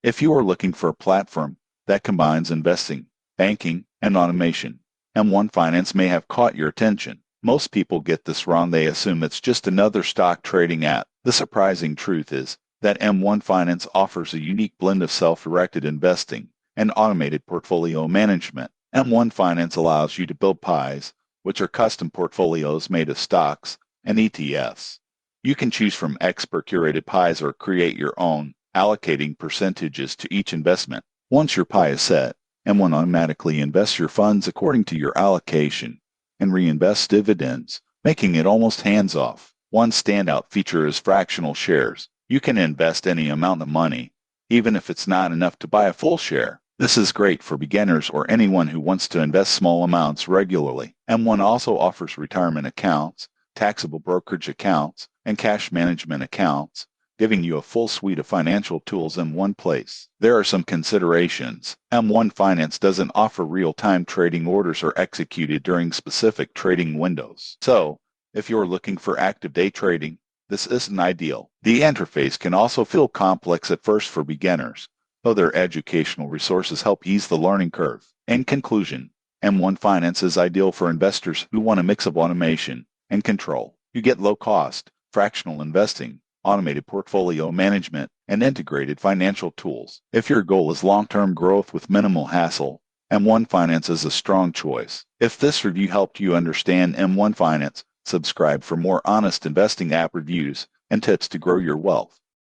If you are looking for a platform that combines investing, banking, and automation, M1 Finance may have caught your attention. Most people get this wrong. They assume it's just another stock trading app. The surprising truth is that M1 Finance offers a unique blend of self-directed investing and automated portfolio management. M1 Finance allows you to build pies, which are custom portfolios made of stocks and ETFs. You can choose from expert-curated pies or create your own, allocating percentages to each investment. Once your pie is set, M1 automatically invests your funds according to your allocation and reinvests dividends, making it almost hands-off. One standout feature is fractional shares. You can invest any amount of money, even if it's not enough to buy a full share. This is great for beginners or anyone who wants to invest small amounts regularly. M1 also offers retirement accounts, taxable brokerage accounts, and cash management accounts, giving you a full suite of financial tools in one place. There are some considerations. M1 Finance doesn't offer real-time trading. Orders are executed during specific trading windows. So, if you're looking for active day trading, this isn't ideal. The interface can also feel complex at first for beginners, though their educational resources help ease the learning curve. In conclusion, M1 Finance is ideal for investors who want a mix of automation and control. You get low-cost, fractional investing, automated portfolio management, and integrated financial tools. If your goal is long-term growth with minimal hassle, M1 Finance is a strong choice. If this review helped you understand M1 Finance, subscribe for more honest investing app reviews and tips to grow your wealth.